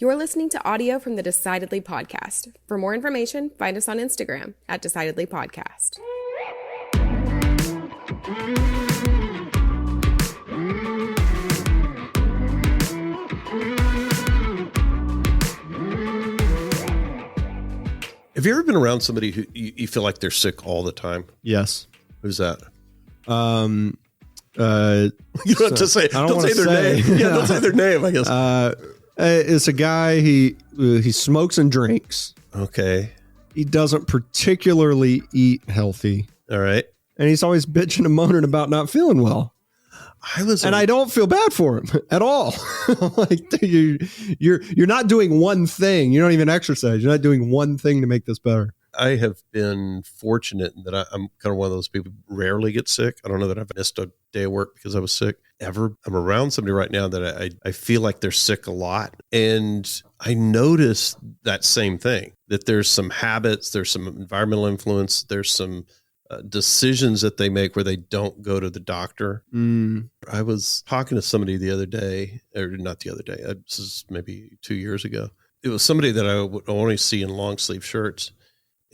You're listening to audio from the Decidedly podcast. For more information, find us on Instagram at Decidedly Podcast. Have you ever been around somebody who you feel like they're sick all the time? Yes. Who's that? You don't have to say. Don't say their name. Yeah, don't say their name, I guess. It's a guy. He smokes and drinks. Okay. He doesn't particularly eat healthy. All right. And he's always bitching and moaning about not feeling well. I don't feel bad for him at all. Like, dude, you're not doing one thing. You don't even exercise. You're not doing one thing to make this better. I have been fortunate that I'm kind of one of those people who rarely get sick. I don't know that I've missed a day of work because I was sick ever. I'm around somebody right now that I feel like they're sick a lot. And I notice that same thing, that there's some habits, there's some environmental influence, there's some decisions that they make where they don't go to the doctor. I was talking to somebody the other day, or not the other day, this is maybe 2 years ago. It was somebody that I would only see in long sleeve shirts.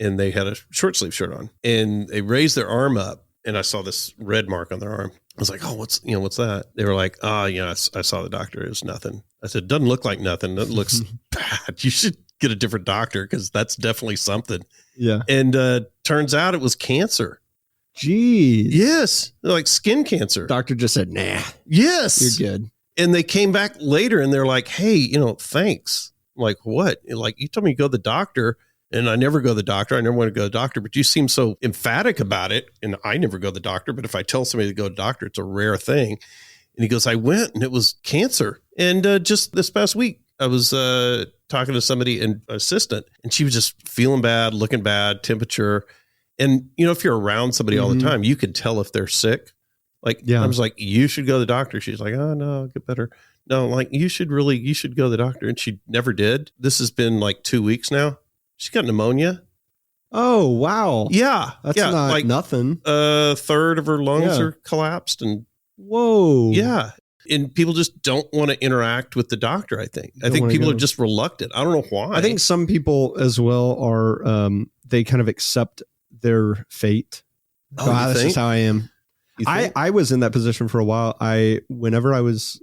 And they had a short sleeve shirt on, and they raised their arm up, and I saw this red mark on their arm. I was like, "Oh, what's that?" They were like, I saw the doctor. It was nothing. I said, "Doesn't look like nothing. That looks bad. You should get a different doctor because that's definitely something." Yeah. And turns out it was cancer. Jeez. Yes, like skin cancer. Doctor just said, "Nah." Yes, you're good. And they came back later, and they're like, "Hey, thanks." I'm like, what? Like, you told me to go to the doctor. And I never go to the doctor. I never want to go to the doctor, but you seem so emphatic about it. And I never go to the doctor, but if I tell somebody to go to the doctor, it's a rare thing. And he goes, I went and it was cancer. And just this past week, I was talking to somebody, an assistant, and she was just feeling bad, looking bad, temperature. And, if you're around somebody all the time, you can tell if they're sick. Like, I was like, you should go to the doctor. She's like, oh, no, I'll get better. No, like, you should go to the doctor. And she never did. This has been like 2 weeks now. She's got pneumonia. Oh, wow. Yeah. That's not like nothing. A third of her lungs are collapsed. And whoa. Yeah. And people just don't want to interact with the doctor, I think. I think people are just reluctant. I don't know why. I think some people as well are, they kind of accept their fate. That's just how I am. I was in that position for a while. Whenever I was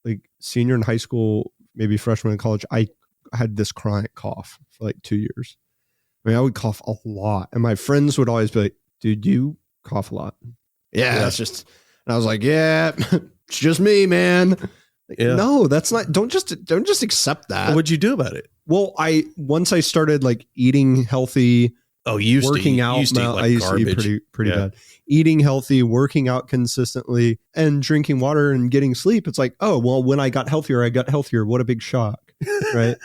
like senior in high school, maybe freshman in college, I had this chronic cough for like 2 years. I mean, I would cough a lot. And my friends would always be like, dude, you cough a lot. Yeah, that's just, and I was like, yeah, it's just me, man. Like, no, that's not, don't just accept that. What'd you do about it? Well, once I started like eating healthy, working out, I used to eat pretty bad. Eating healthy, working out consistently, and drinking water and getting sleep. It's like, oh, well, when I got healthier. What a big shock. Right.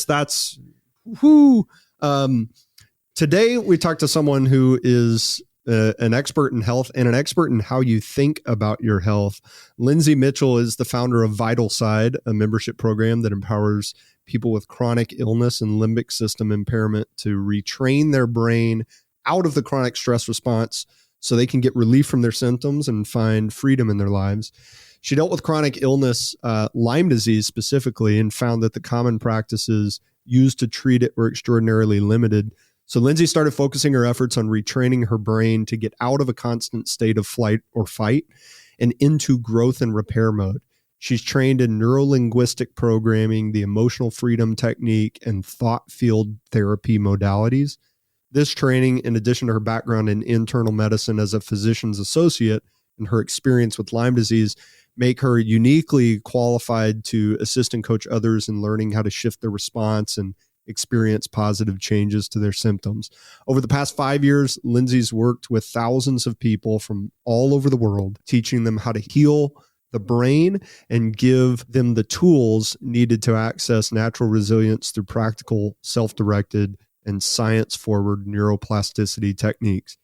That's whoo. Today we talked to someone who is an expert in health and an expert in how you think about your health. Lindsay Mitchell is the founder of Vital Side, a membership program that empowers people with chronic illness and limbic system impairment to retrain their brain out of the chronic stress response so they can get relief from their symptoms and find freedom in their lives. She dealt with chronic illness, Lyme disease specifically, and found that the common practices used to treat it were extraordinarily limited. So Lindsay started focusing her efforts on retraining her brain to get out of a constant state of flight or fight and into growth and repair mode. She's trained in neuro-linguistic programming, the emotional freedom technique, and thought field therapy modalities. This training, in addition to her background in internal medicine as a physician's associate and her experience with Lyme disease, make her uniquely qualified to assist and coach others in learning how to shift their response and experience positive changes to their symptoms. Over the past 5 years, Lindsay's worked with thousands of people from all over the world, teaching them how to heal the brain and give them the tools needed to access natural resilience through practical, self-directed, and science-forward neuroplasticity techniques.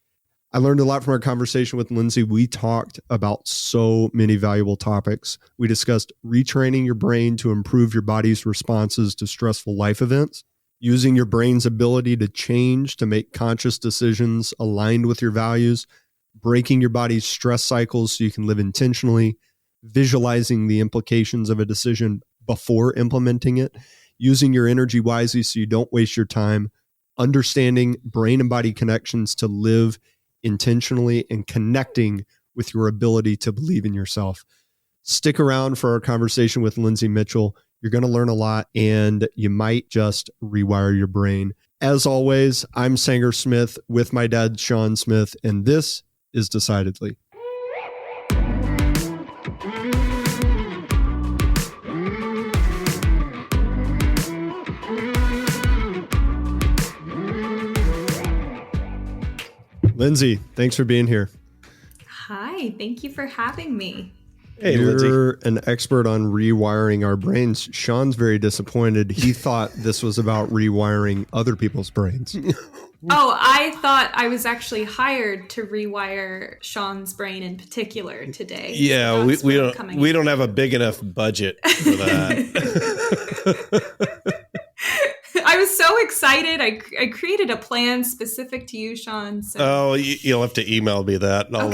I learned a lot from our conversation with Lindsay. We talked about so many valuable topics. We discussed retraining your brain to improve your body's responses to stressful life events, using your brain's ability to change to make conscious decisions aligned with your values, breaking your body's stress cycles so you can live intentionally, visualizing the implications of a decision before implementing it, using your energy wisely so you don't waste your time, understanding brain and body connections to live intentionally, and connecting with your ability to believe in yourself. Stick around for our conversation with Lindsay Mitchell. You're going to learn a lot, and you might just rewire your brain. As always, I'm Sanger Smith with my dad, Sean Smith, and this is Decidedly. Lindsay, thanks for being here. Hi, thank you for having me. Hey, You're Lindsay. an expert on rewiring our brains. Sean's very disappointed. He thought this was about rewiring other people's brains. Oh, I thought I was actually hired to rewire Sean's brain in particular today. Yeah, so we don't have a big enough budget for that. I was so excited. I created a plan specific to you, Sean. So. Oh, you'll have to email me that. And I'll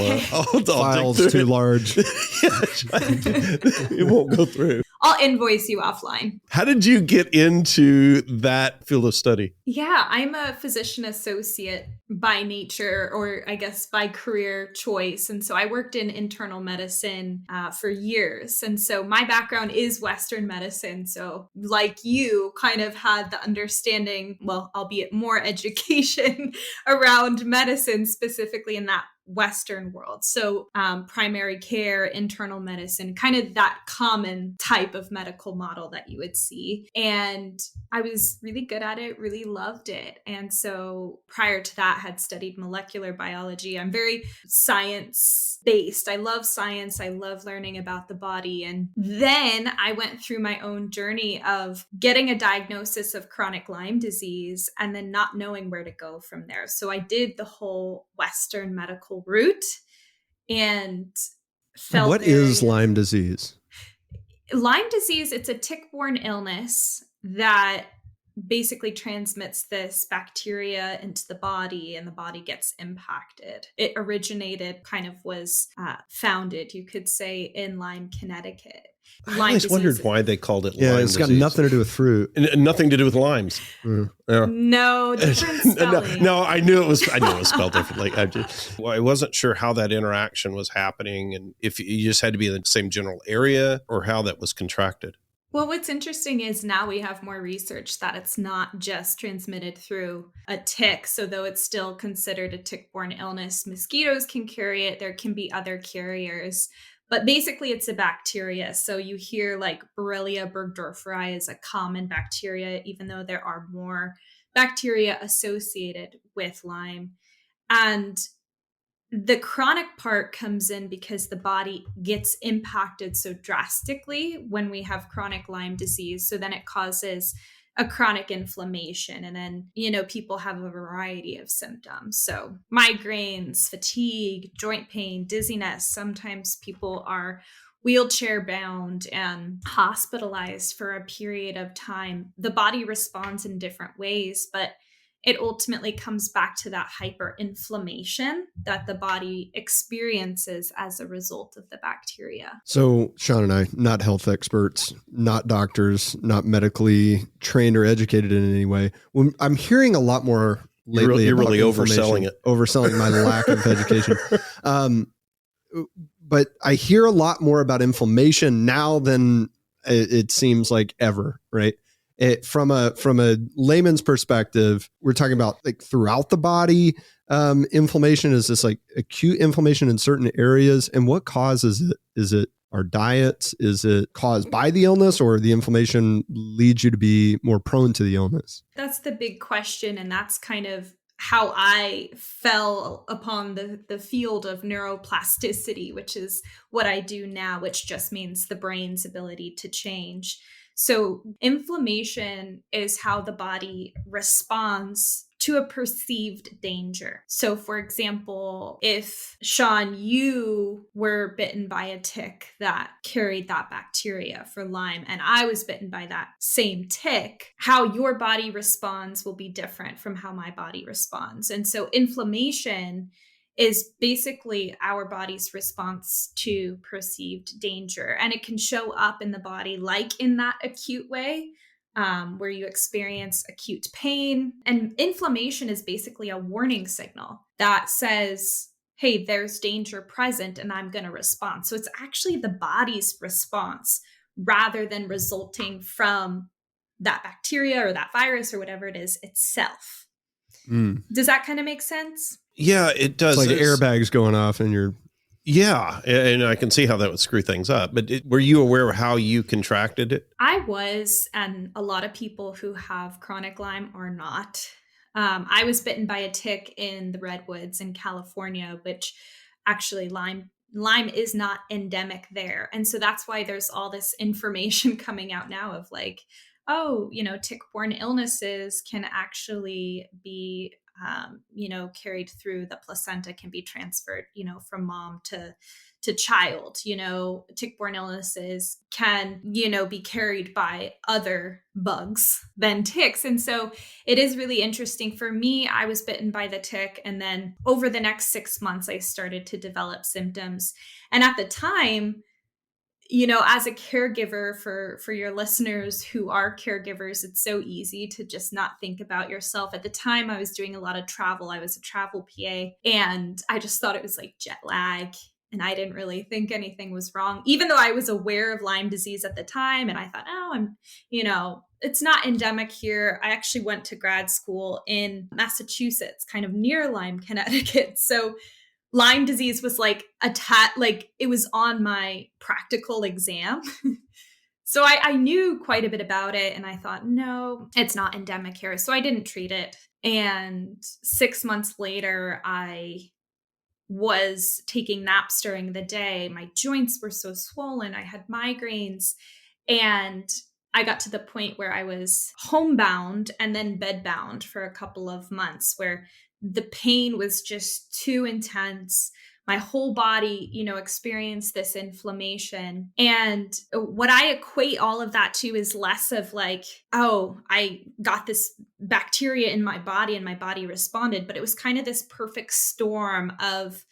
File's too large. It won't go through. I'll invoice you offline. How did you get into that field of study? Yeah, I'm a physician associate by nature, or I guess by career choice. And so I worked in internal medicine for years. And so my background is Western medicine. So like you kind of had the understanding, well, albeit more education around medicine, specifically in that Western world. So primary care, internal medicine, kind of that common type of medical model that you would see. And I was really good at it, really loved it. And so prior to that, had studied molecular biology. I'm very science-based. I love science. I love learning about the body. And then I went through my own journey of getting a diagnosis of chronic Lyme disease and then not knowing where to go from there. So I did the whole Western medical route and felt What is Lyme disease? Lyme disease, it's a tick-borne illness that basically transmits this bacteria into the body, and the body gets impacted. It originated, was founded, you could say, in Lyme, Connecticut. I always wondered why they called it Lyme disease. Yeah, it's got nothing to do with fruit. And nothing to do with limes. Yeah. No, different spelling. No, I knew it was spelled differently. I wasn't sure how that interaction was happening, and if you just had to be in the same general area or how that was contracted. Well, what's interesting is now we have more research that it's not just transmitted through a tick. So though it's still considered a tick-borne illness, mosquitoes can carry it. There can be other carriers. But basically, it's a bacteria. So you hear like Borrelia burgdorferi is a common bacteria, even though there are more bacteria associated with Lyme. And the chronic part comes in because the body gets impacted so drastically when we have chronic Lyme disease. So then it causes a chronic inflammation. And then, people have a variety of symptoms. So migraines, fatigue, joint pain, dizziness. Sometimes people are wheelchair bound and hospitalized for a period of time. The body responds in different ways, but it ultimately comes back to that hyperinflammation that the body experiences as a result of the bacteria. So Sean and I, not health experts, not doctors, not medically trained or educated in any way. I'm hearing a lot more lately. You're really overselling it. Overselling my lack of education. But I hear a lot more about inflammation now than it seems like ever, right? From a layman's perspective, we're talking about like throughout the body inflammation. Is this like acute inflammation in certain areas? And what causes it? Is it our diets? Is it caused by the illness, or the inflammation leads you to be more prone to the illness? That's the big question. And that's kind of how I fell upon the field of neuroplasticity, which is what I do now, which just means the brain's ability to change. So inflammation is how the body responds to a perceived danger. So for example, if Sean, you were bitten by a tick that carried that bacteria for Lyme, and I was bitten by that same tick, how your body responds will be different from how my body responds. And so inflammation is basically our body's response to perceived danger. And it can show up in the body like in that acute way, where you experience acute pain. And inflammation is basically a warning signal that says, hey, there's danger present and I'm going to respond. So it's actually the body's response rather than resulting from that bacteria or that virus or whatever it is itself. Does that kind of make sense? Yeah, it does. It's like airbags going off in your... Yeah, and I can see how that would screw things up. But were you aware of how you contracted it? I was, and a lot of people who have chronic Lyme are not. I was bitten by a tick in the redwoods in California, which actually Lyme is not endemic there. And so that's why there's all this information coming out now of like, oh, tick-borne illnesses can actually be, carried through the placenta, can be transferred, from mom to child. Tick-borne illnesses can, be carried by other bugs than ticks. And so it is really interesting. For me, I was bitten by the tick. And then over the next 6 months, I started to develop symptoms. And at the time, as a caregiver for your listeners who are caregivers, it's so easy to just not think about yourself. At the time, I was doing a lot of travel. I was a travel PA, and I just thought it was like jet lag. And I didn't really think anything was wrong, even though I was aware of Lyme disease at the time. And I thought, it's not endemic here. I actually went to grad school in Massachusetts, kind of near Lyme, Connecticut. So Lyme disease was like it was on my practical exam. So I knew quite a bit about it, and I thought, no, it's not endemic here. So I didn't treat it. And 6 months later, I was taking naps during the day. My joints were so swollen. I had migraines, and I got to the point where I was homebound and then bedbound for a couple of months, where the pain was just too intense. My whole body, experienced this inflammation. And what I equate all of that to is less of like, oh, I got this bacteria in my body and my body responded, but it was kind of this perfect storm of,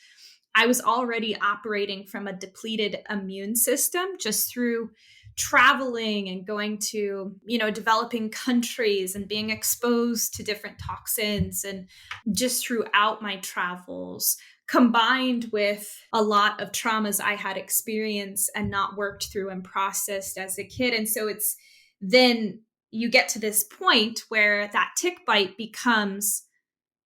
I was already operating from a depleted immune system just through traveling and going to, developing countries and being exposed to different toxins, and just throughout my travels, combined with a lot of traumas I had experienced and not worked through and processed as a kid. And so it's then you get to this point where that tick bite becomes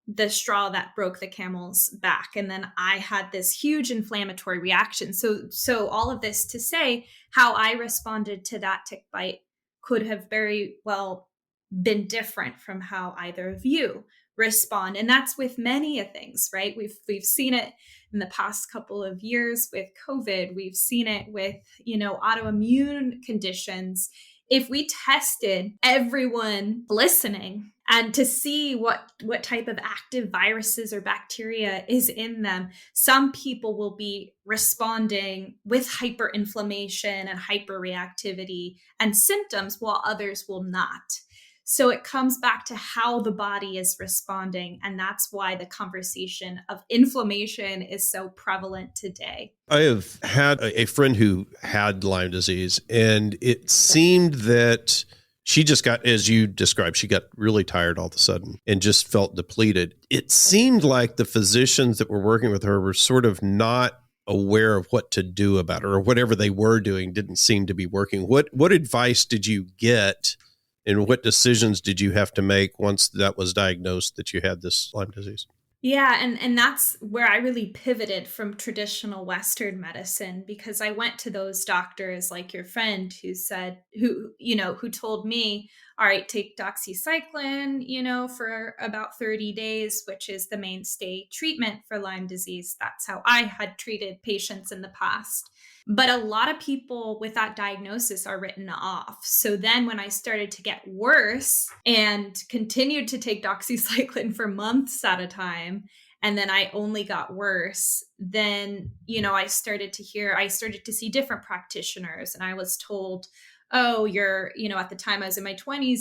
the straw that broke the camel's back. And then I had this huge inflammatory reaction. So all of this to say how I responded to that tick bite could have very well been different from how either of you respond. And that's with many things, right? We've seen it in the past couple of years with COVID. We've seen it with, autoimmune conditions. If we tested everyone listening and to see what type of active viruses or bacteria is in them, some people will be responding with hyperinflammation and hyperreactivity and symptoms, while others will not. So it comes back to how the body is responding. And that's why the conversation of inflammation is so prevalent today. I have had a friend who had Lyme disease, and it seemed that she just got, as you described, she got really tired all of a sudden and just felt depleted. It seemed like the physicians that were working with her were sort of not aware of what to do about it, or whatever they were doing didn't seem to be working. What advice did you get? And what decisions did you have to make once that was diagnosed that you had this Lyme disease? Yeah, and that's where I really pivoted from traditional Western medicine, because I went to those doctors like your friend who told me, all right, take doxycycline, for about 30 days, which is the mainstay treatment for Lyme disease. That's how I had treated patients in the past. But a lot of people with that diagnosis are written off. So then when I started to get worse and continued to take doxycycline for months at a time, and then I only got worse, then, I started to see different practitioners, and I was told, oh, you're, at the time I was in my 20s,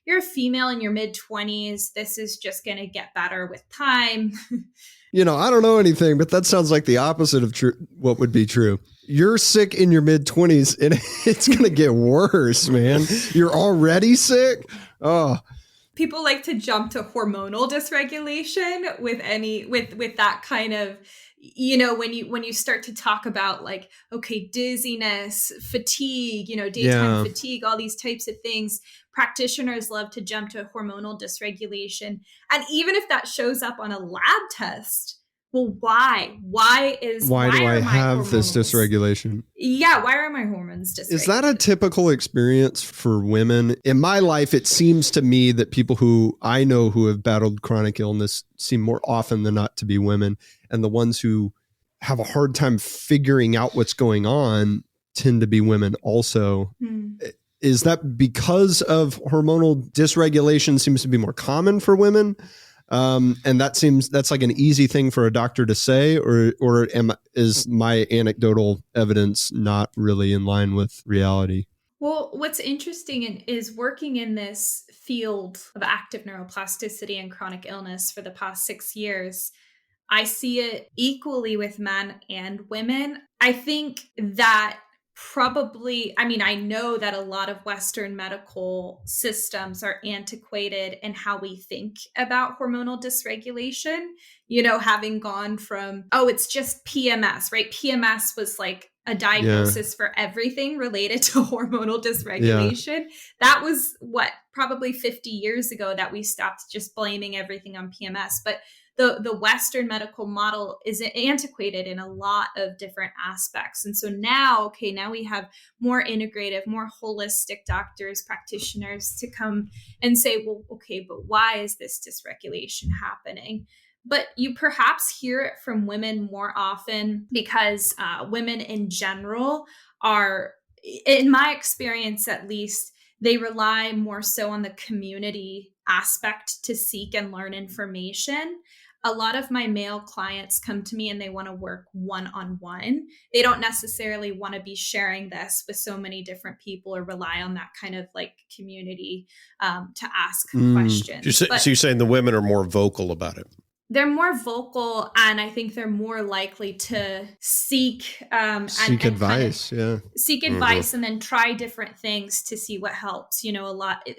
you're a female in your mid 20s. This is just going to get better with time. I don't know anything, but that sounds like the opposite of what would be true. You're sick in your mid 20s and it's going to get worse, man. You're already sick. Oh, people like to jump to hormonal dysregulation with that kind of, when you start to talk about like, okay, dizziness, fatigue, daytime fatigue, all these types of things, practitioners love to jump to hormonal dysregulation. And even if that shows up on a lab test, well, why do I have this dysregulation? Yeah. Why are my hormones dysregulated? Is that a typical experience for women? In my life, it seems to me that people who I know who have battled chronic illness seem more often than not to be women. And the ones who have a hard time figuring out what's going on tend to be women also. Is that because of hormonal dysregulation seems to be more common for women? And that's like an easy thing for a doctor to say, or is my anecdotal evidence not really in line with reality? Well, what's interesting is working in this field of active neuroplasticity and chronic illness for the past 6 years, I see it equally with men and women. I think that I know that a lot of Western medical systems are antiquated in how we think about hormonal dysregulation, having gone from, it's just PMS, right? PMS was like a diagnosis for everything related to hormonal dysregulation. That was probably 50 years ago that we stopped just blaming everything on PMS. But the Western medical model is antiquated in a lot of different aspects. And so now we have more integrative, more holistic doctors, practitioners to come and say, well, okay, but why is this dysregulation happening? But you perhaps hear it from women more often because women in general are, in my experience at least, they rely more so on the community aspect to seek and learn information. A lot of my male clients come to me and they want to work one-on-one. They don't necessarily want to be sharing this with so many different people or rely on that kind of like community to ask questions. So you're saying the women are more vocal about it? They're more vocal, and I think they're more likely to seek advice. Seek advice and then try different things to see what helps.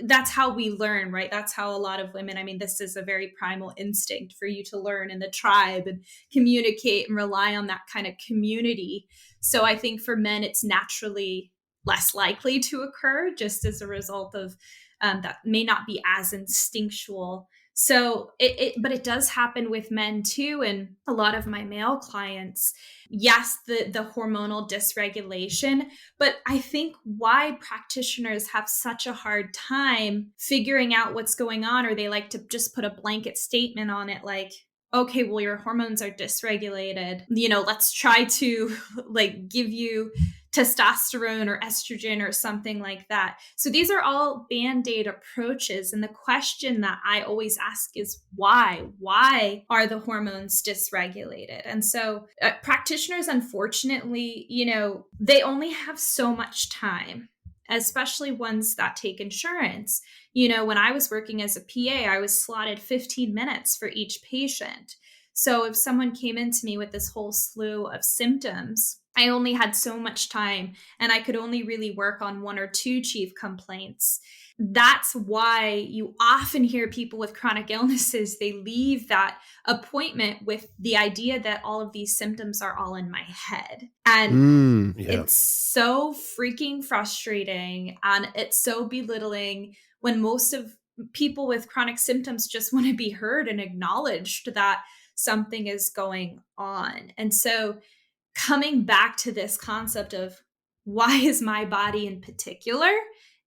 That's how we learn, right? That's how a lot of women, this is a very primal instinct for you to learn in the tribe and communicate and rely on that kind of community. So I think for men, it's naturally less likely to occur just as a result of that may not be as instinctual. So but it does happen with men too. And a lot of my male clients, yes, the hormonal dysregulation, but I think why practitioners have such a hard time figuring out what's going on, or they like to just put a blanket statement on it like, okay, well, your hormones are dysregulated. Let's try to give you testosterone or estrogen or something like that. So these are all Band-Aid approaches. And the question that I always ask is why? Why are the hormones dysregulated? And so practitioners, unfortunately, they only have so much time, especially ones that take insurance. When I was working as a PA, I was slotted 15 minutes for each patient. So if someone came into me with this whole slew of symptoms, I only had so much time and I could only really work on 1 or 2 chief complaints. That's why you often hear people with chronic illnesses, they leave that appointment with the idea that all of these symptoms are all in my head. And it's so freaking frustrating and it's so belittling when most of people with chronic symptoms just want to be heard and acknowledged that something is going on. And so coming back to this concept of why is my body in particular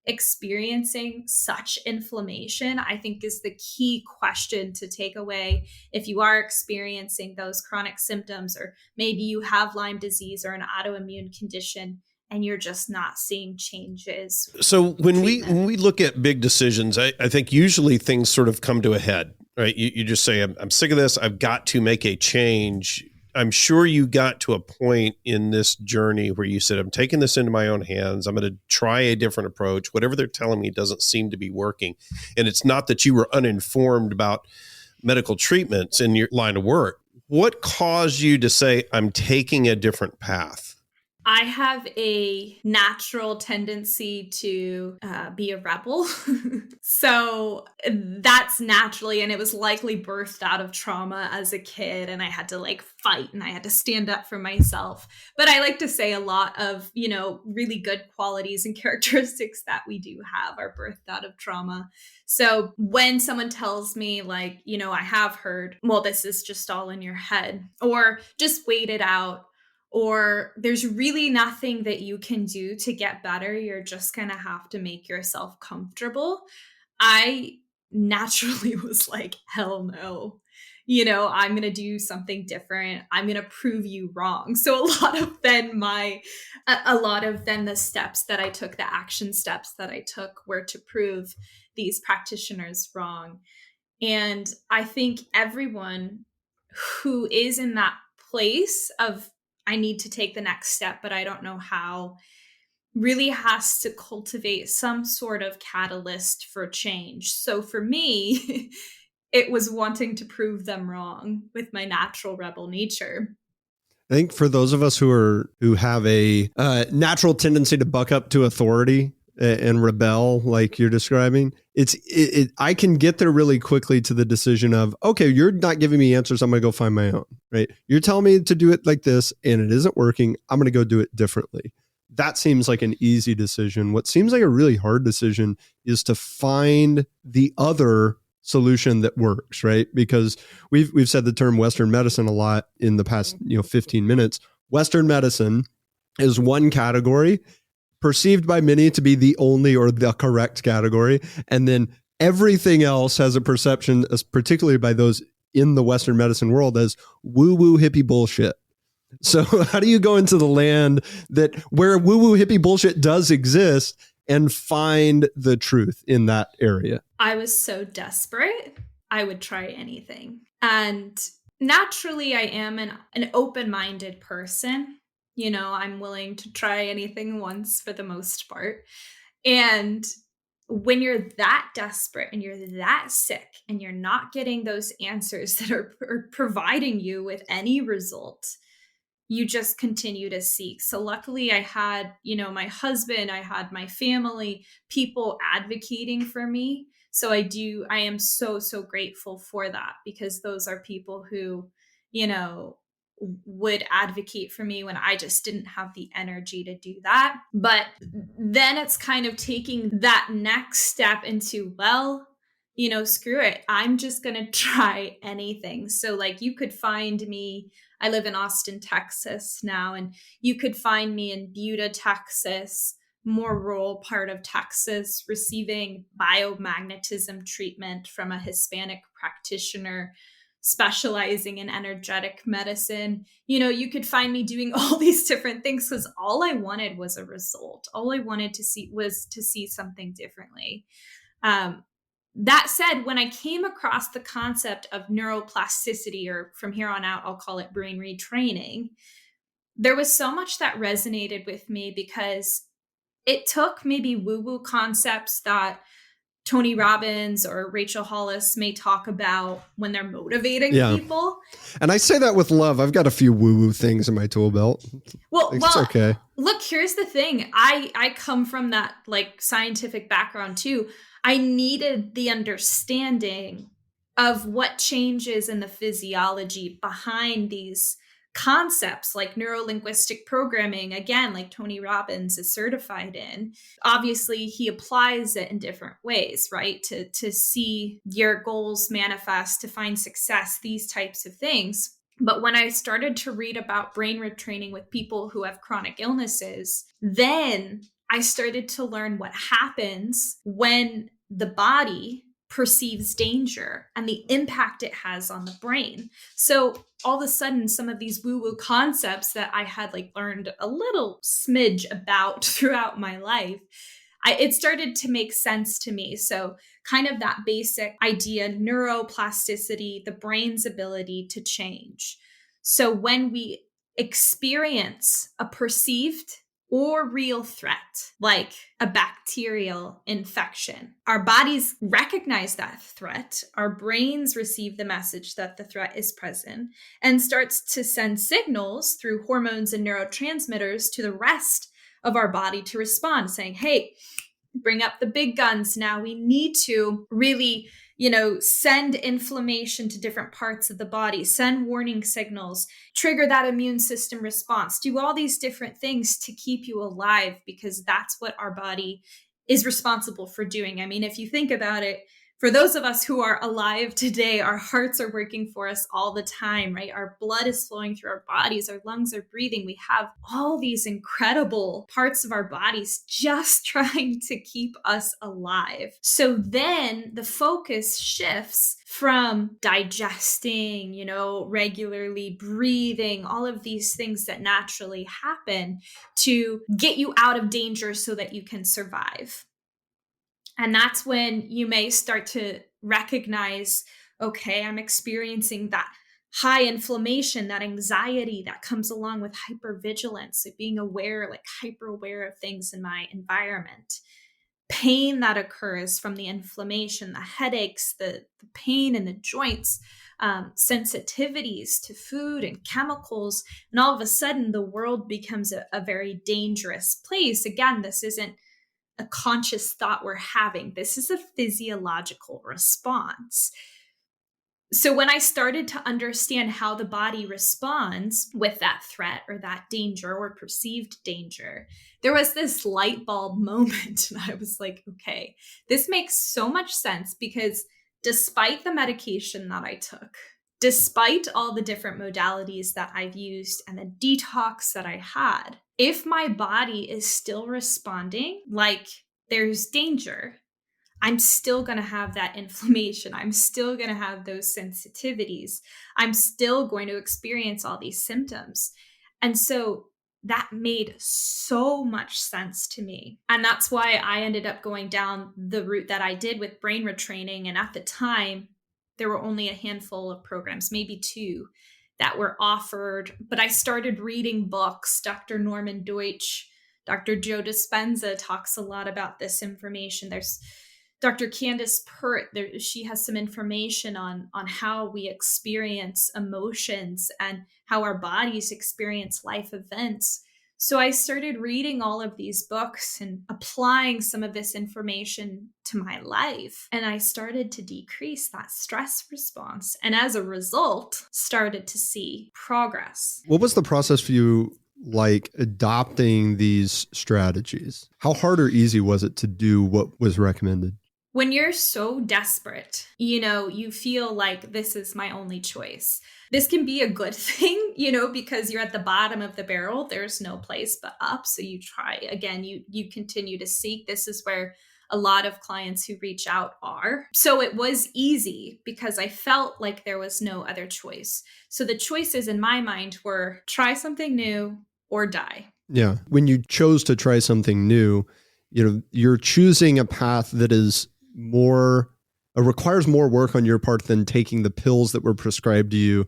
experiencing such inflammation, I think is the key question to take away if you are experiencing those chronic symptoms, or maybe you have Lyme disease or an autoimmune condition and you're just not seeing changes. So when we look at big decisions, I think usually things sort of come to a head, right? You just say, I'm sick of this. I've got to make a change. I'm sure you got to a point in this journey where you said, I'm taking this into my own hands. I'm going to try a different approach. Whatever they're telling me doesn't seem to be working. And it's not that you were uninformed about medical treatments in your line of work. What caused you to say, I'm taking a different path? I have a natural tendency to be a rebel. So that's naturally, and it was likely birthed out of trauma as a kid. And I had to like fight and I had to stand up for myself. But I like to say a lot of, really good qualities and characteristics that we do have are birthed out of trauma. So when someone tells me like, I have heard, well, this is just all in your head, or just wait it out, or there's really nothing that you can do to get better. You're just going to have to make yourself comfortable. I naturally was like, hell no. I'm going to do something different. I'm going to prove you wrong. So a lot of then the steps that I took, the action steps that I took were to prove these practitioners wrong. And I think everyone who is in that place of, I need to take the next step, but I don't know how, really has to cultivate some sort of catalyst for change. So for me, it was wanting to prove them wrong with my natural rebel nature. I think for those of us who have a natural tendency to buck up to authority and rebel, like you're describing, I can get there really quickly to the decision of, okay, you're not giving me answers. I'm going to go find my own, right? You're telling me to do it like this and it isn't working. I'm going to go do it differently. That seems like an easy decision. What seems like a really hard decision is to find the other solution that works, right? Because we've said the term Western medicine a lot in the past 15 minutes. Western medicine is one category, perceived by many to be the only or the correct category. And then everything else has a perception, particularly by those in the Western medicine world, as woo-woo hippie bullshit. So how do you go into the land where woo-woo hippie bullshit does exist and find the truth in that area? I was so desperate, I would try anything. And naturally, I am an open-minded person. I'm willing to try anything once for the most part. And when you're that desperate and you're that sick and you're not getting those answers that are providing you with any result, you just continue to seek. So luckily I had, my husband, I had my family, people advocating for me. So I am so, so grateful for that, because those are people who, would advocate for me when I just didn't have the energy to do that. But then it's kind of taking that next step into, well, screw it. I'm just going to try anything. So like you could find me, I live in Austin, Texas now, and you could find me in Buda, Texas, more rural part of Texas, receiving biomagnetism treatment from a Hispanic practitioner specializing in energetic medicine. You could find me doing all these different things because all I wanted was a result. All I wanted to see was to see something differently. That said, when I came across the concept of neuroplasticity, or from here on out, I'll call it brain retraining, there was so much that resonated with me, because it took maybe woo-woo concepts that Tony Robbins or Rachel Hollis may talk about when they're motivating people. And I say that with love. I've got a few woo-woo things in my tool belt. Well, it's okay. Look, here's the thing. I come from that like scientific background too. I needed the understanding of what changes in the physiology behind these concepts like neuro-linguistic programming, again, like Tony Robbins is certified in. Obviously, he applies it in different ways, right? To see your goals manifest, to find success, these types of things. But when I started to read about brain retraining with people who have chronic illnesses, then I started to learn what happens when the body perceives danger and the impact it has on the brain. So all of a sudden, some of these woo-woo concepts that I had like learned a little smidge about throughout my life, it started to make sense to me. So kind of that basic idea, neuroplasticity, the brain's ability to change. So when we experience a perceived or real threat, like a bacterial infection, our bodies recognize that threat, our brains receive the message that the threat is present, and starts to send signals through hormones and neurotransmitters to the rest of our body to respond, saying, hey, bring up the big guns now. We need to really, send inflammation to different parts of the body, send warning signals, trigger that immune system response, do all these different things to keep you alive, because that's what our body is responsible for doing. I mean, if you think about it, for those of us who are alive today, our hearts are working for us all the time, right? Our blood is flowing through our bodies. Our lungs are breathing. We have all these incredible parts of our bodies just trying to keep us alive. So then the focus shifts from digesting, regularly breathing, all of these things that naturally happen to get you out of danger so that you can survive. And that's when you may start to recognize, okay, I'm experiencing that high inflammation, that anxiety that comes along with hypervigilance, so being aware, like hyper aware of things in my environment. Pain that occurs from the inflammation, the headaches, the pain in the joints, sensitivities to food and chemicals. And all of a sudden, the world becomes a very dangerous place. Again, this isn't a conscious thought we're having. This is a physiological response. So when I started to understand how the body responds with that threat or that danger or perceived danger, there was this light bulb moment. And I was like, okay, this makes so much sense, because despite the medication that I took, despite all the different modalities that I've used and the detox that I had, if my body is still responding like there's danger, I'm still going to have that inflammation. I'm still going to have those sensitivities. I'm still going to experience all these symptoms. And so that made so much sense to me. And that's why I ended up going down the route that I did with brain retraining. And at the time, there were only a handful of programs, maybe 2, that were offered. But I started reading books. Dr. Norman Deutsch, Dr. Joe Dispenza talks a lot about this information. There's Dr. Candace Pert, she has some information on how we experience emotions and how our bodies experience life events. So I started reading all of these books and applying some of this information to my life. And I started to decrease that stress response. And as a result, started to see progress. What was the process for you like adopting these strategies? How hard or easy was it to do what was recommended? When you're so desperate, you feel like this is my only choice. This can be a good thing, because you're at the bottom of the barrel. There's no place but up. So you try again, you continue to seek. This is where a lot of clients who reach out are. So it was easy because I felt like there was no other choice. So the choices in my mind were try something new or die. Yeah. When you chose to try something new, you're choosing a path that is requires more work on your part than taking the pills that were prescribed to you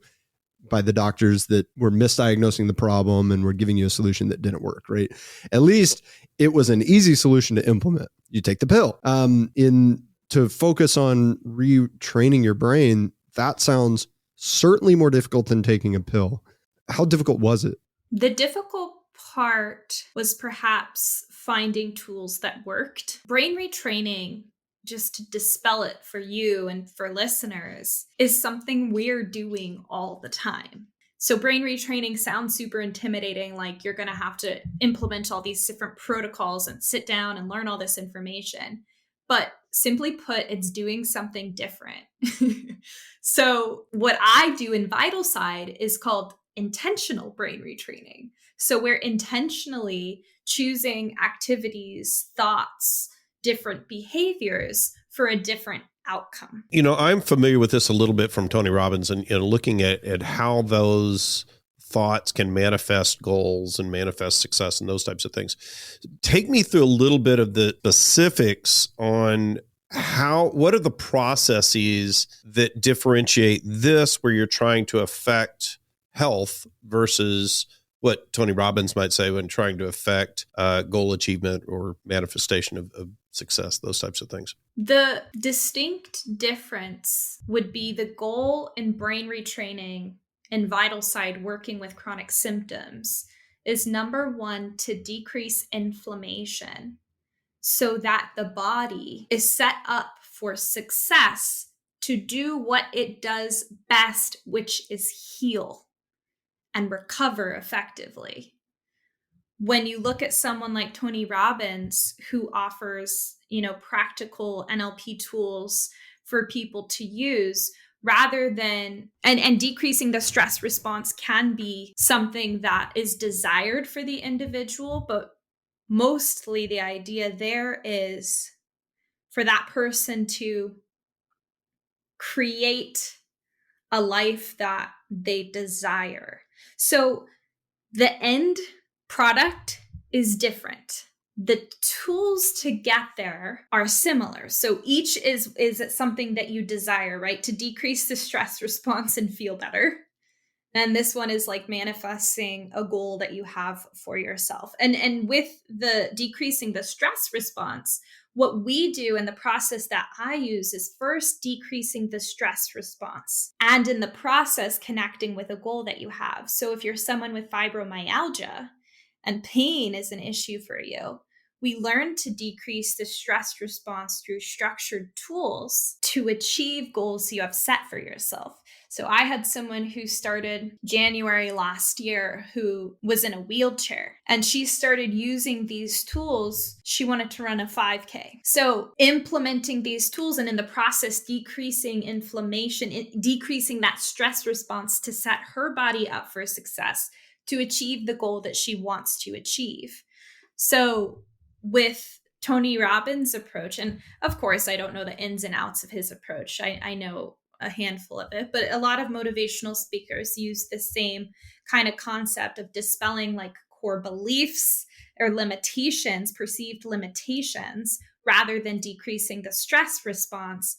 by the doctors that were misdiagnosing the problem and were giving you a solution that didn't work, right? At least it was an easy solution to implement. You take the pill. To focus on retraining your brain, that sounds certainly more difficult than taking a pill. How difficult was it? The difficult part was perhaps finding tools that worked. Brain retraining, just to dispel it for you and for listeners, is something we're doing all the time. So brain retraining sounds super intimidating, like you're going to have to implement all these different protocols and sit down and learn all this information. But simply put, it's doing something different. So what I do in Vital Side is called intentional brain retraining. So we're intentionally choosing activities, thoughts, different behaviors for a different outcome. I'm familiar with this a little bit from Tony Robbins and looking at how those thoughts can manifest goals and manifest success and those types of things. Take me through a little bit of the specifics on what are the processes that differentiate this, where you're trying to affect health versus what Tony Robbins might say when trying to affect goal achievement or manifestation of success, those types of things? The distinct difference would be the goal in brain retraining and vital side working with chronic symptoms is number one, to decrease inflammation so that the body is set up for success to do what it does best, which is heal and recover effectively. When you look at someone like Tony Robbins, who offers, practical NLP tools for people to use, rather than, and decreasing the stress response can be something that is desired for the individual, but mostly the idea there is for that person to create a life that they desire. So the end product is different. The tools to get there are similar. So each is something that you desire, right? To decrease the stress response and feel better. And this one is like manifesting a goal that you have for yourself. And with the decreasing the stress response, what we do in the process that I use is first decreasing the stress response, and in the process connecting with a goal that you have. So if you're someone with fibromyalgia and pain is an issue for you, we learn to decrease the stress response through structured tools to achieve goals you have set for yourself. So I had someone who started January last year who was in a wheelchair, and she started using these tools. She wanted to run a 5K. So implementing these tools and in the process decreasing inflammation, decreasing that stress response to set her body up for success to achieve the goal that she wants to achieve. So with Tony Robbins' approach, and of course, I don't know the ins and outs of his approach. I know a handful of it, but a lot of motivational speakers use the same kind of concept of dispelling like core beliefs or limitations, perceived limitations, rather than decreasing the stress response,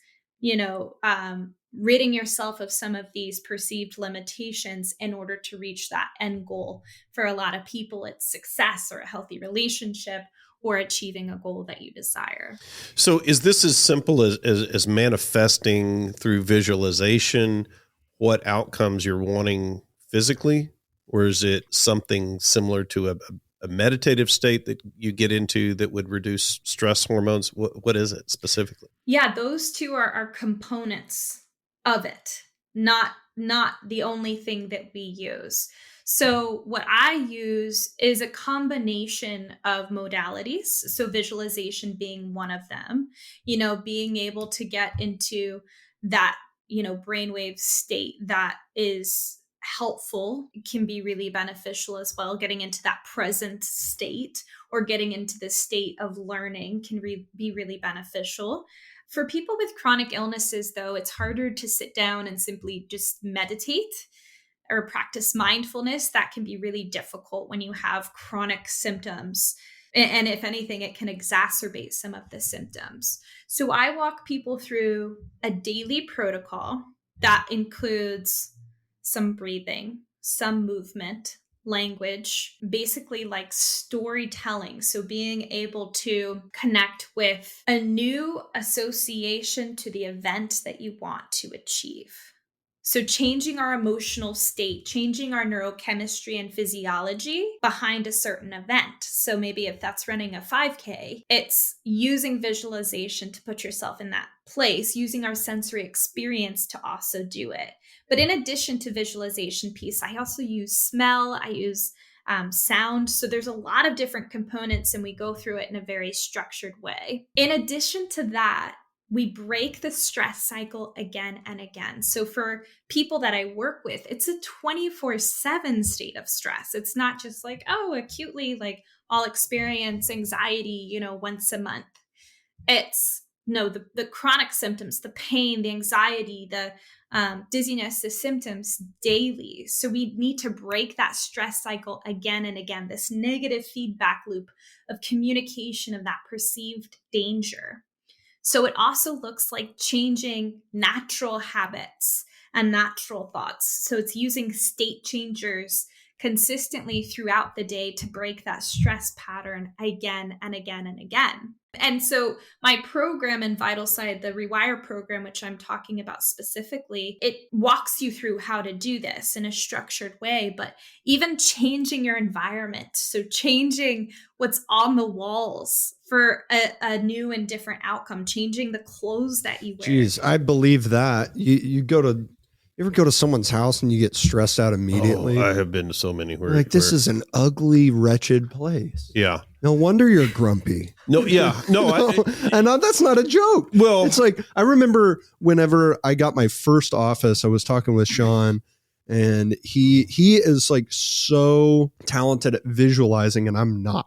ridding yourself of some of these perceived limitations in order to reach that end goal. For a lot of people, it's success or a healthy relationship or achieving a goal that you desire. So is this as simple as manifesting through visualization what outcomes you're wanting physically? Or is it something similar to a meditative state that you get into that would reduce stress hormones? What is it specifically? Yeah, those two are components of it, not the only thing that we use. So what I use is a combination of modalities. So visualization being one of them, being able to get into that, brainwave state that is helpful can be really beneficial as well. Getting into that present state or getting into the state of learning can be really beneficial. For people with chronic illnesses, though, it's harder to sit down and simply just meditate or practice mindfulness. That can be really difficult when you have chronic symptoms. And if anything, it can exacerbate some of the symptoms. So I walk people through a daily protocol that includes some breathing, some movement, language, basically like storytelling. So being able to connect with a new association to the event that you want to achieve. So changing our emotional state, changing our neurochemistry and physiology behind a certain event. So maybe if that's running a 5K, it's using visualization to put yourself in that place, using our sensory experience to also do it. But in addition to visualization piece, I also use smell, I use sound. So there's a lot of different components and we go through it in a very structured way. In addition to that, we break the stress cycle again and again. So for people that I work with, it's a 24/7 state of stress. It's not just like, acutely, like I'll experience anxiety, once a month. It's the chronic symptoms, the pain, the anxiety, the dizziness, the symptoms daily. So we need to break that stress cycle again and again, this negative feedback loop of communication of that perceived danger. So it also looks like changing natural habits and natural thoughts. So it's using state changers consistently throughout the day to break that stress pattern again and again and again. And so my program in Vital Side, the Rewire program, which I'm talking about specifically, it walks you through how to do this in a structured way, but even changing your environment. So changing what's on the walls for a new and different outcome, changing the clothes that you wear. Jeez, I believe that. You ever go to someone's house and you get stressed out immediately? Oh, I have been to so many where this is an ugly, wretched place. Yeah. No wonder you're grumpy. No, yeah. No, and that's not a joke. Well, it's like, I remember whenever I got my first office, I was talking with Sean, and he is like so talented at visualizing, and I'm not.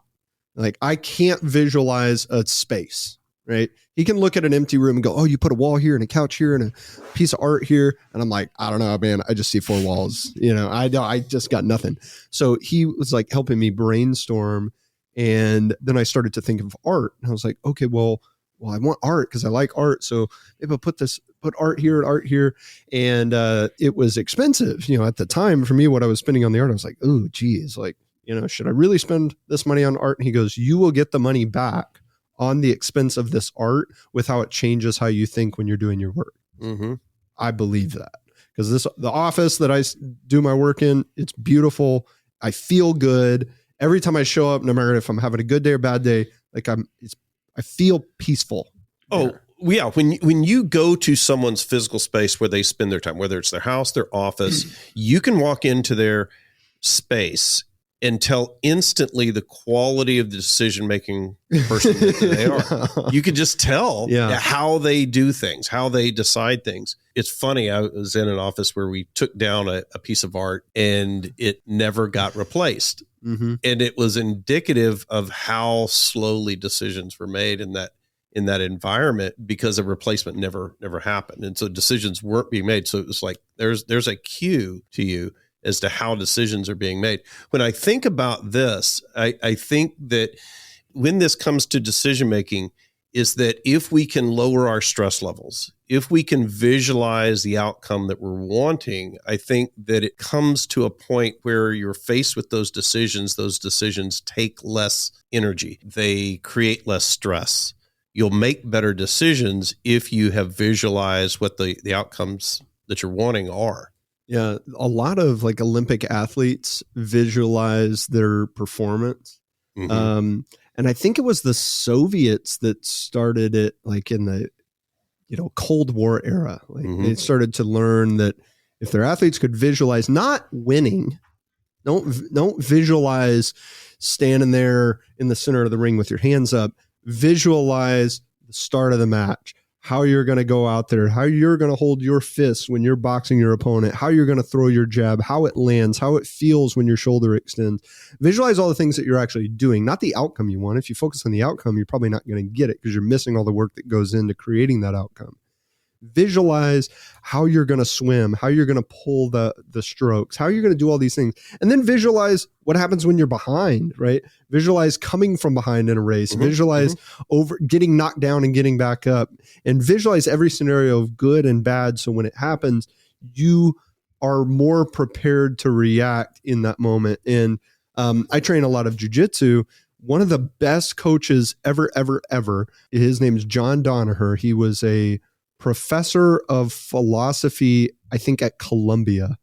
Like, I can't visualize a space. Right. He can look at an empty room and go, oh, you put a wall here and a couch here and a piece of art here. And I'm like, I don't know, man. I just see 4 walls. I just got nothing. So he was like helping me brainstorm. And then I started to think of art. And I was like, okay, well, I want art because I like art. So maybe I'll put art here and art here. And it was expensive. At the time for me, what I was spending on the art, I was like, oh, geez, like, should I really spend this money on art? And he goes, you will get the money back on the expense of this art with how it changes how you think when you're doing your work. Mm-hmm. I believe that because the office that I do my work in, it's beautiful. I feel good every time I show up, no matter if I'm having a good day or bad day. Like I feel peaceful. Oh yeah. When you go to someone's physical space where they spend their time, whether it's their house, their office, you can walk into their space and tell instantly the quality of the decision-making person that they are. You could just tell how they do things, how they decide things. It's funny. I was in an office where we took down a piece of art and it never got replaced. Mm-hmm. And it was indicative of how slowly decisions were made in that environment because a replacement never happened. And so decisions weren't being made. So it was like, there's a cue to you as to how decisions are being made. When I think about this, I think that when this comes to decision-making is that if we can lower our stress levels, if we can visualize the outcome that we're wanting, I think that it comes to a point where you're faced with those decisions take less energy. They create less stress. You'll make better decisions if you have visualized what the outcomes that you're wanting are. Yeah, a lot of like Olympic athletes visualize their performance. Mm-hmm. And I think it was the Soviets that started it like in the, Cold War era. Like they started to learn that if their athletes could visualize not winning, don't visualize standing there in the center of the ring with your hands up, visualize the start of the match. How you're going to go out there, how you're going to hold your fists when you're boxing your opponent, how you're going to throw your jab, how it lands, how it feels when your shoulder extends. Visualize all the things that you're actually doing, not the outcome you want. If you focus on the outcome, you're probably not going to get it because you're missing all the work that goes into creating that outcome. Visualize how you're going to swim, how you're going to pull the strokes, how you're going to do all these things. And then visualize what happens when you're behind, right? Visualize coming from behind in a race, visualize over getting knocked down and getting back up, and visualize every scenario of good and bad. So when it happens, you are more prepared to react in that moment. And I train a lot of jiu-jitsu. One of the best coaches ever, his name is John Danaher. He was a professor of philosophy, I think at Columbia,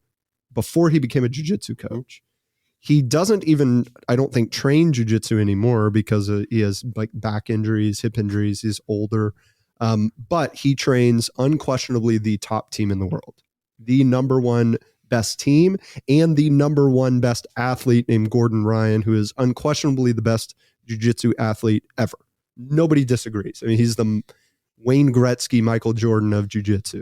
before he became a jiu-jitsu coach. He doesn't even, I don't think, train jiu-jitsu anymore because he has like back injuries, hip injuries. He's older. But he trains unquestionably the top team in the world, the number one best team and the number one best athlete named Gordon Ryan, who is unquestionably the best jiu-jitsu athlete ever. Nobody disagrees. I mean, he's the Wayne Gretzky, Michael Jordan of jiu-jitsu.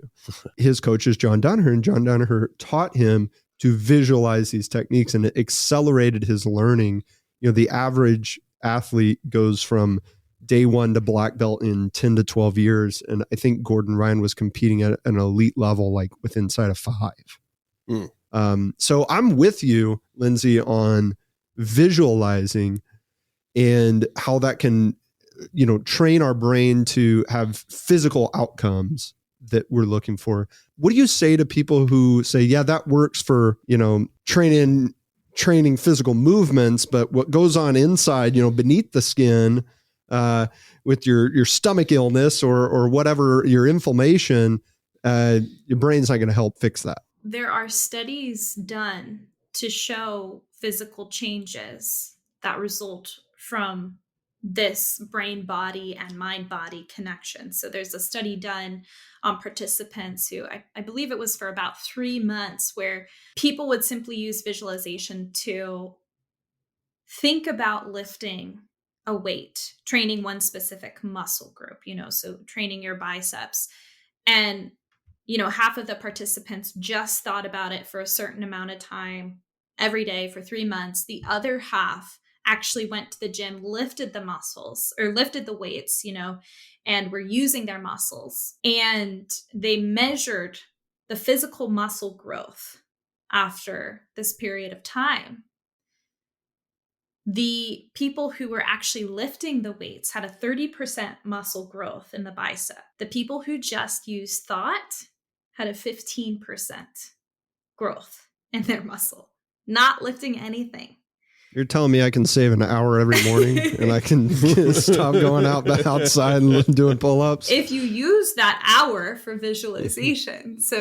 His coach is John Danaher, and John Danaher taught him to visualize these techniques, and it accelerated his learning. The average athlete goes from day one to black belt in 10 to 12 years. And I think Gordon Ryan was competing at an elite level, like within inside of 5. So I'm with you, Lindsay, on visualizing and how that can, train our brain to have physical outcomes that we're looking for. What do you say to people who say, yeah, that works for, training physical movements, but what goes on inside, beneath the skin, with your stomach illness or whatever, your inflammation, your brain's not going to help fix that. There are studies done to show physical changes that result from this brain body and mind body connection. So there's a study done on participants who I believe it was for about 3 months, where people would simply use visualization to think about lifting a weight, training one specific muscle group, so training your biceps. And, half of the participants just thought about it for a certain amount of time every day for 3 months. The other half actually went to the gym, lifted the muscles or lifted the weights, and were using their muscles. And they measured the physical muscle growth after this period of time. The people who were actually lifting the weights had a 30% muscle growth in the bicep. The people who just used thought had a 15% growth in their muscle, not lifting anything. You're telling me I can save an hour every morning and I can stop going outside and doing pull-ups? If you use that hour for visualization. So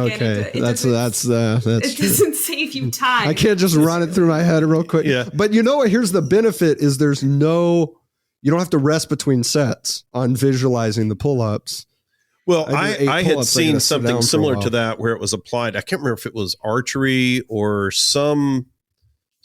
okay, that's true. It doesn't save you time. I can't just run it through my head real quick. Yeah. But here's the benefit is you don't have to rest between sets on visualizing the pull-ups. Well, I had seen something similar to that where it was applied. I can't remember if it was archery or some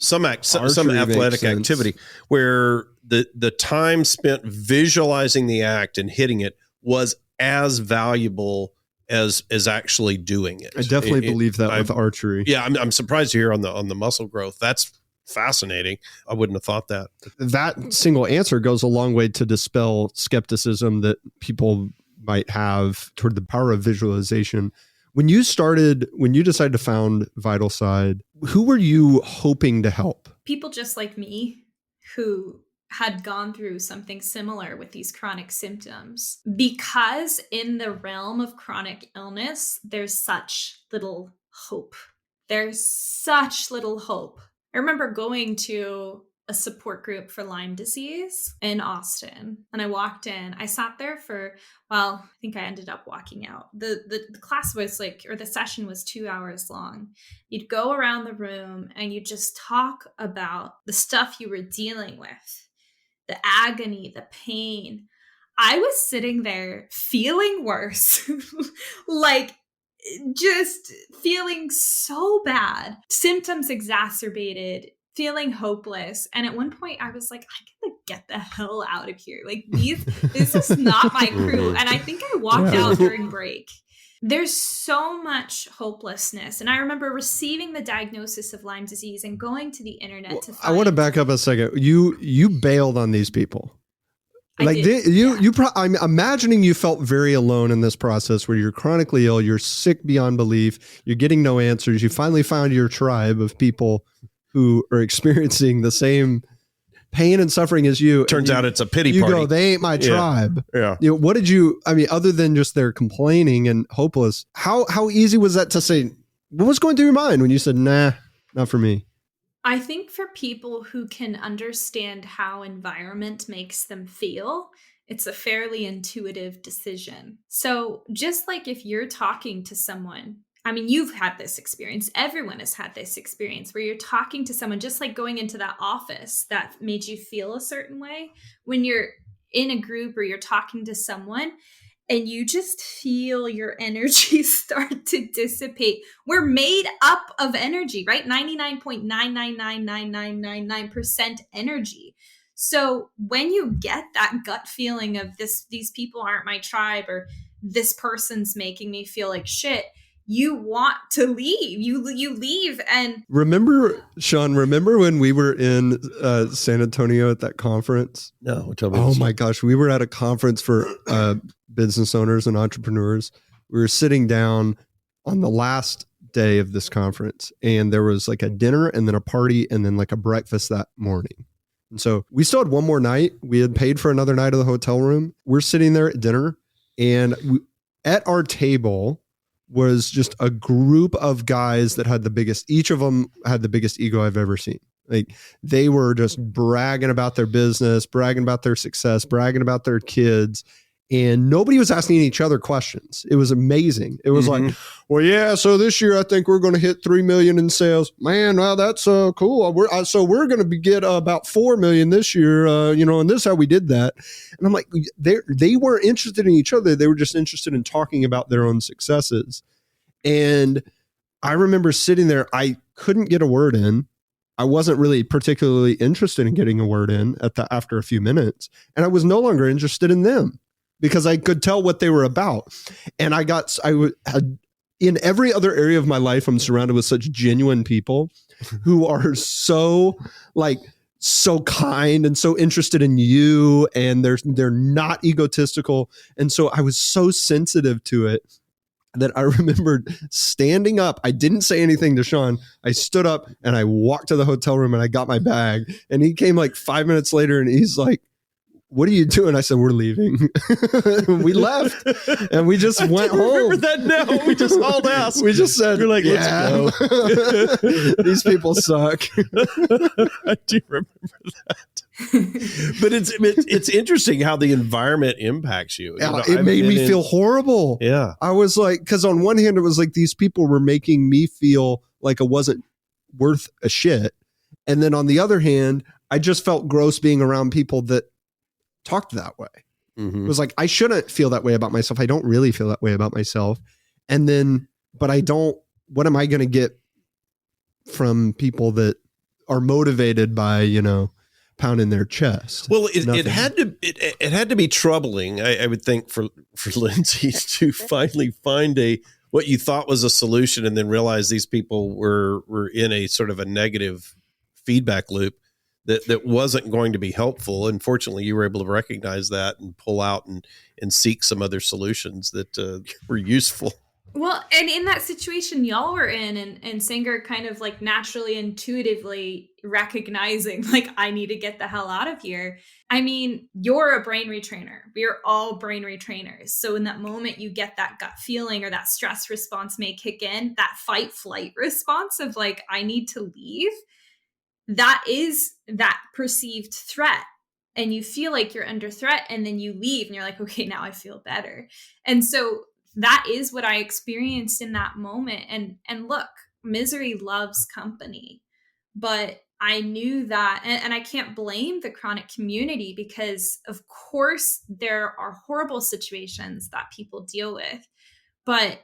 athletic activity where the time spent visualizing the act and hitting it was as valuable as actually doing it. I definitely believe that with archery. Yeah, I'm surprised to hear on the muscle growth. That's fascinating. I wouldn't have thought that. That single answer goes a long way to dispel skepticism that people might have toward the power of visualization. When you decided to found VitalSide, who were you hoping to help? People just like me who had gone through something similar with these chronic symptoms. Because in the realm of chronic illness, there's such little hope. There's such little hope. I remember going to a support group for Lyme disease in Austin. And I walked in, I sat there I think I ended up walking out. The class was the session was 2 hours long. You'd go around the room and you'd just talk about the stuff you were dealing with, the agony, the pain. I was sitting there feeling worse, just feeling so bad, symptoms exacerbated, feeling hopeless. And at one point I was like, I gotta get the hell out of here. This is not my crew. And I think I walked out during break. There's so much hopelessness. And I remember receiving the diagnosis of Lyme disease and going to the internet to find. I want to back up a second. You bailed on these people. I'm imagining you felt very alone in this process where you're chronically ill, you're sick beyond belief, you're getting no answers. You finally found your tribe of people who are experiencing the same pain and suffering as you. Turns out it's a pity party. You go, they ain't my tribe. Yeah. What did you, other than just their complaining and hopeless, how easy was that to say? What was going through your mind when you said, nah, not for me? I think for people who can understand how environment makes them feel, it's a fairly intuitive decision. So just like if you're talking to someone, you've had this experience. Everyone has had this experience where you're talking to someone, just like going into that office that made you feel a certain way. When you're in a group or you're talking to someone and you just feel your energy start to dissipate. We're made up of energy, right? 99.9999999% energy. So when you get that gut feeling of these people aren't my tribe, or this person's making me feel like shit, you want to leave. You leave. And Sean, remember when we were in San Antonio at that conference? No. Oh my gosh. We were at a conference for business owners and entrepreneurs. We were sitting down on the last day of this conference, and there was like a dinner and then a party and then like a breakfast that morning. And so we still had one more night. We had paid for another night of the hotel room. We're sitting there at dinner, and at our table was just a group of guys that had each of them had the biggest ego I've ever seen. Like they were just bragging about their business, bragging about their success, bragging about their kids. And nobody was asking each other questions. It was amazing. It was like, well, yeah, so this year I think we're going to hit 3 million in sales. Man, well, that's cool. We're going to get about 4 million this year, and this is how we did that. And I'm like, they weren't interested in each other. They were just interested in talking about their own successes. And I remember sitting there, I couldn't get a word in. I wasn't really particularly interested in getting a word in after a few minutes. And I was no longer interested in them, because I could tell what they were about. And in every other area of my life, I'm surrounded with such genuine people who are so kind and so interested in you. And they're not egotistical. And so I was so sensitive to it that I remembered standing up. I didn't say anything to Sean. I stood up and I walked to the hotel room and I got my bag. And he came like 5 minutes later and he's like, what are you doing? I said, we're leaving. We left and we just went home. Remember that now? We just hauled ass. We just said, we're like, let's go. These people suck. I do remember that. But it's interesting how the environment impacts you. It made me feel horrible. Yeah. I was like, because on one hand, it was like these people were making me feel like I wasn't worth a shit. And then on the other hand, I just felt gross being around people that talked that way. It was like, I shouldn't feel that way about myself. I don't really feel that way about myself. And then, but I don't, what am I going to get from people that are motivated by, pounding their chest? Well, it had to be troubling, I would think, for Lindsay to finally find what you thought was a solution and then realize these people were in a sort of a negative feedback loop that wasn't going to be helpful. Unfortunately, you were able to recognize that and pull out and seek some other solutions that were useful. Well, and in that situation y'all were in, and Sanger kind of like naturally, intuitively recognizing like, I need to get the hell out of here. I mean, you're a brain retrainer. We're all brain retrainers. So in that moment, you get that gut feeling or that stress response may kick in, that fight flight response of like, I need to leave. That is that perceived threat. And you feel like you're under threat, and then you leave and you're like, okay, now I feel better. And so that is what I experienced in that moment. And look, misery loves company, but I knew that, and I can't blame the chronic community, because of course there are horrible situations that people deal with. But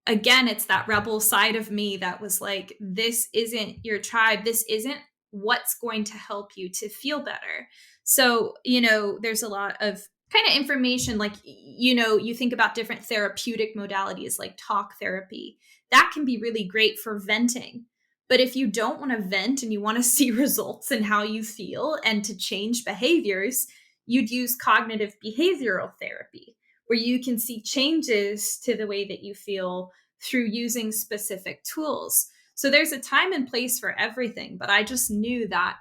again, it's that rebel side of me that was like, this isn't your tribe. This isn't what's going to help you to feel better. So, there's a lot of kind of information, like, you think about different therapeutic modalities like talk therapy. That can be really great for venting. But if you don't want to vent and you want to see results in how you feel and to change behaviors, you'd use cognitive behavioral therapy, where you can see changes to the way that you feel through using specific tools. So there's a time and place for everything, but I just knew that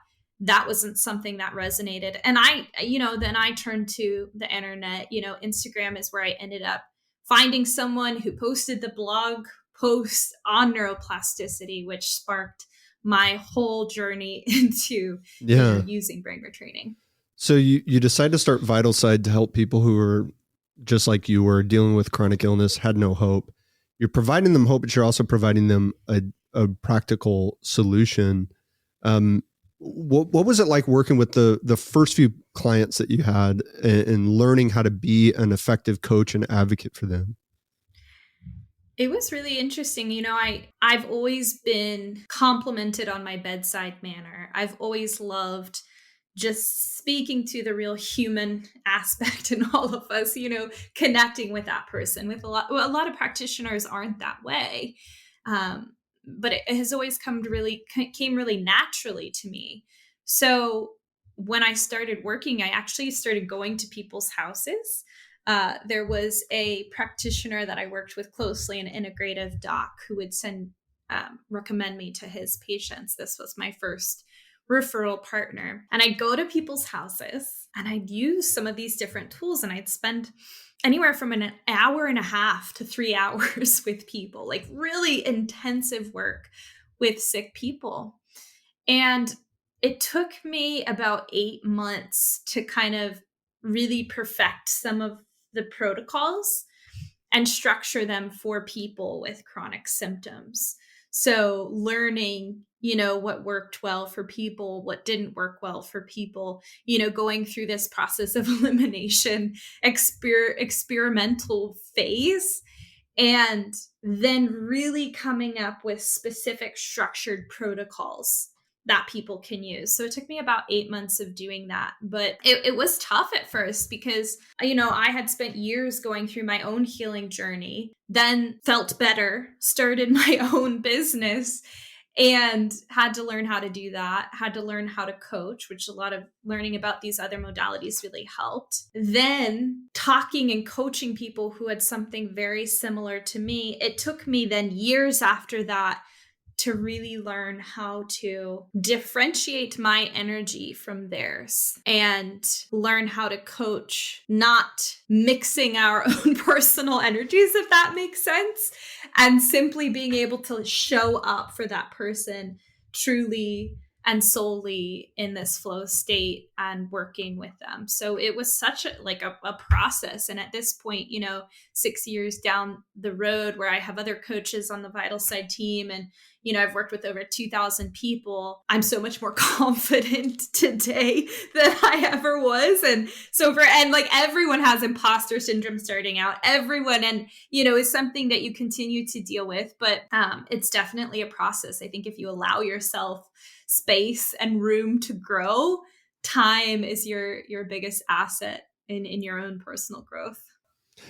wasn't something that resonated. And then I turned to the internet. Instagram is where I ended up finding someone who posted the blog post on neuroplasticity, which sparked my whole journey into using brain retraining. So you decided to start VitalSide to help people who are just like you were dealing with chronic illness, had no hope. You're providing them hope, but you're also providing them a practical solution. What was it like working with the first few clients that you had and learning how to be an effective coach and advocate for them? It was really interesting. I've always been complimented on my bedside manner. I've always loved just speaking to the real human aspect in all of us, connecting with that person. With a lot of practitioners aren't that way. But it has always came really naturally to me. So when I started working, I actually started going to people's houses. There was a practitioner that I worked with closely, an integrative doc, who would recommend me to his patients. This was my first referral partner. And I'd go to people's houses And I'd use some of these different tools, and I'd spend anywhere from an hour and a half to 3 hours with people, like really intensive work with sick people. And it took me about 8 months to kind of really perfect some of the protocols and structure them for people with chronic symptoms. So learning, what worked well for people, what didn't work well for people, going through this process of elimination, experimental phase, and then really coming up with specific structured protocols that people can use. So it took me about 8 months of doing that. But it was tough at first because, I had spent years going through my own healing journey, then felt better, started my own business, and had to learn how to do that, had to learn how to coach, which a lot of learning about these other modalities really helped. Then talking and coaching people who had something very similar to me, it took me then years after that to really learn how to differentiate my energy from theirs and learn how to coach, not mixing our own personal energies, if that makes sense, and simply being able to show up for that person truly and solely in this flow state and working with them. So it was such a process. And at this point, 6 years down the road, where I have other coaches on the Vital Side team, and I've worked with over 2,000 people, I'm so much more confident today than I ever was. And so everyone has imposter syndrome starting out, everyone, and is something that you continue to deal with, but it's definitely a process. I think if you allow yourself space and room to grow, time is your biggest asset in your own personal growth.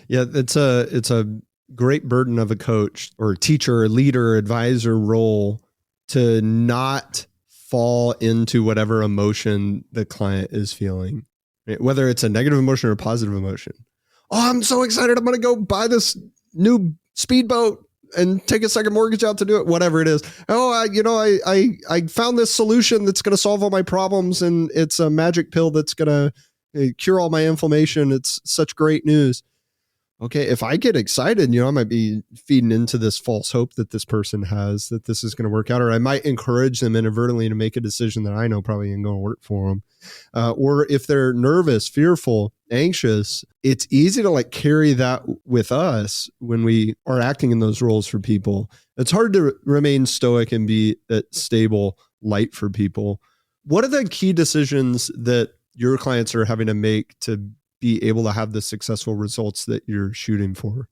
Yeah, it's a great burden of a coach or teacher or leader, advisor role to not fall into whatever emotion the client is feeling, whether it's a negative emotion or a positive emotion. Oh, I'm so excited. I'm going to go buy this new speedboat and take a second mortgage out to do it, whatever it is. Oh, I found this solution that's going to solve all my problems, and it's a magic pill that's going to cure all my inflammation. It's such great news. Okay, if I get excited, I might be feeding into this false hope that this person has that this is going to work out, or I might encourage them inadvertently to make a decision that I know probably ain't going to work for them. Or if they're nervous, fearful, anxious, it's easy to carry that with us when we are acting in those roles for people. It's hard to remain stoic and be that stable light for people. What are the key decisions that your clients are having to make to be able to have the successful results that you're shooting for?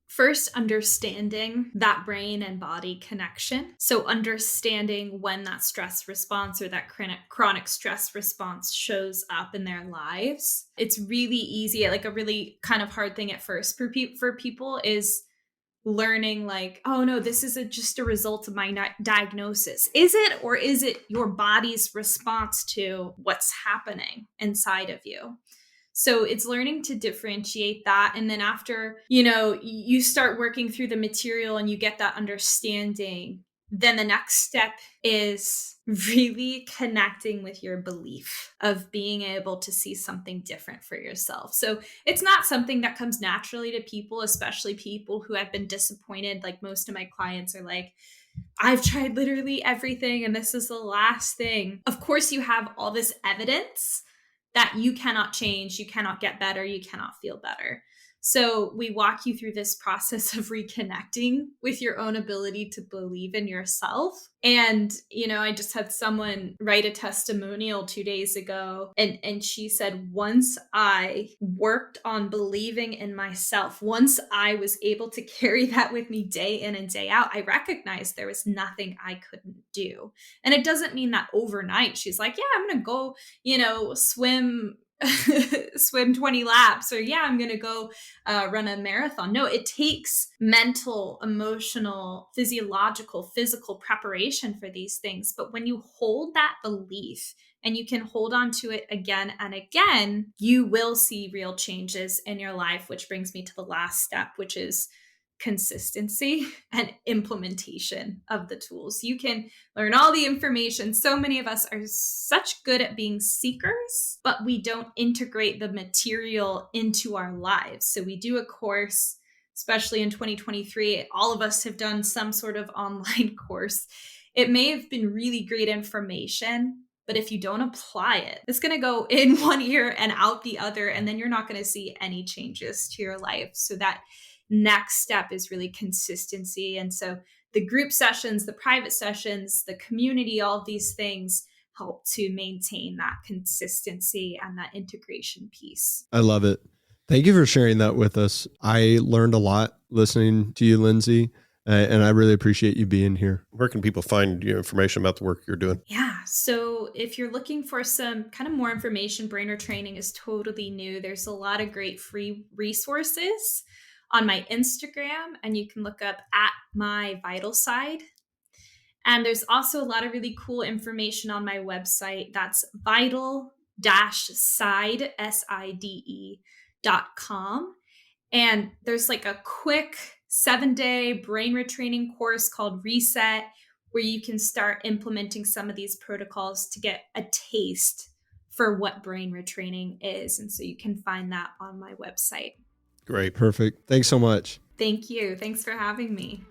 First, understanding that brain and body connection. So understanding when that stress response or that chronic stress response shows up in their lives. It's really easy, a really kind of hard thing at first for people is learning oh no, this is just a result of my diagnosis. Is it, or is it your body's response to what's happening inside of you? So it's learning to differentiate that. And then after, you start working through the material and you get that understanding, then the next step is really connecting with your belief of being able to see something different for yourself. So it's not something that comes naturally to people, especially people who have been disappointed. Most of my clients are I've tried literally everything and this is the last thing. Of course, you have all this evidence that you cannot change, you cannot get better, you cannot feel better. So we walk you through this process of reconnecting with your own ability to believe in yourself. And, I just had someone write a testimonial 2 days ago, and she said, once I worked on believing in myself, once I was able to carry that with me day in and day out, I recognized there was nothing I couldn't do. And it doesn't mean that overnight she's like, yeah, I'm going to go, swim 20 laps, or I'm going to go run a marathon. No, it takes mental, emotional, physiological, physical preparation for these things. But when you hold that belief and you can hold on to it again and again, you will see real changes in your life, which brings me to the last step, which is consistency and implementation of the tools. You can learn all the information. So many of us are such good at being seekers, but we don't integrate the material into our lives. So we do a course, especially in 2023, all of us have done some sort of online course. It may have been really great information, but if you don't apply it, it's going to go in one ear and out the other, and then you're not going to see any changes to your life. So that next step is really consistency. And so the group sessions, the private sessions, the community, all of these things help to maintain that consistency and that integration piece. I love it. Thank you for sharing that with us. I learned a lot listening to you, Lindsay. And I really appreciate you being here. Where can people find your information about the work you're doing? Yeah. So if you're looking for some kind of more information, Brain Retraining is totally new. There's a lot of great free resources on my Instagram, and you can look up at my vital side. And there's also a lot of really cool information on my website. That's vital-side, SIDE.com. And there's like a quick 7-day brain retraining course called Reset, where you can start implementing some of these protocols to get a taste for what brain retraining is. And so you can find that on my website. Great. Perfect. Thanks so much. Thank you. Thanks for having me.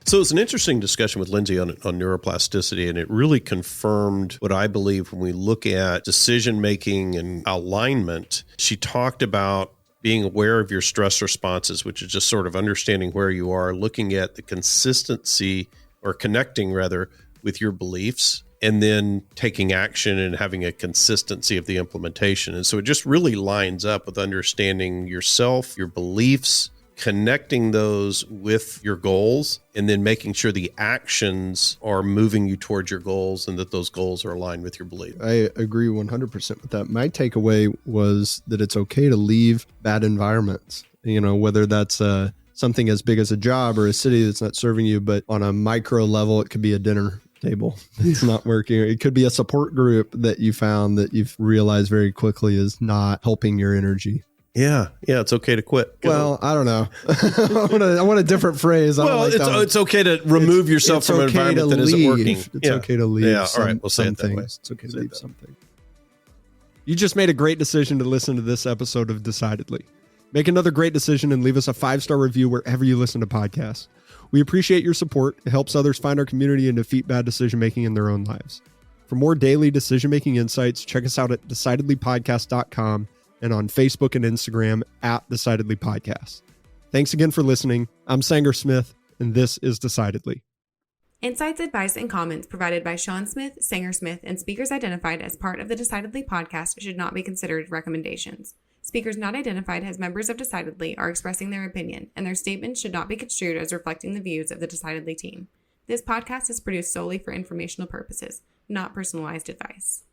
So it's an interesting discussion with Lindsay on neuroplasticity, and it really confirmed what I believe when we look at decision-making and alignment. She talked about being aware of your stress responses, which is just sort of understanding where you are, looking at the consistency or connecting rather with your beliefs, and then taking action and having a consistency of the implementation. And so it just really lines up with understanding yourself, your beliefs, connecting those with your goals, and then making sure the actions are moving you towards your goals and that those goals are aligned with your belief. I agree 100% with that. My takeaway was that it's okay to leave bad environments, whether that's something as big as a job or a city that's not serving you, but on a micro level, it could be a dinner table that's not working. It could be a support group that you found that you've realized very quickly is not helping your energy. Yeah, it's okay to quit. Well, I don't know. I want a different phrase. Well, it's okay to remove yourself from an environment that isn't working. It's okay to leave. Yeah, all right, we'll say it that way. It's okay to leave something. You just made a great decision to listen to this episode of Decidedly. Make another great decision and leave us a 5-star review wherever you listen to podcasts. We appreciate your support. It helps others find our community and defeat bad decision-making in their own lives. For more daily decision-making insights, check us out at decidedlypodcast.com and on Facebook and Instagram at Decidedly Podcast. Thanks again for listening. I'm Sanger Smith, and this is Decidedly. Insights, advice, and comments provided by Sean Smith, Sanger Smith, and speakers identified as part of the Decidedly podcast should not be considered recommendations. Speakers not identified as members of Decidedly are expressing their opinion, and their statements should not be construed as reflecting the views of the Decidedly team. This podcast is produced solely for informational purposes, not personalized advice.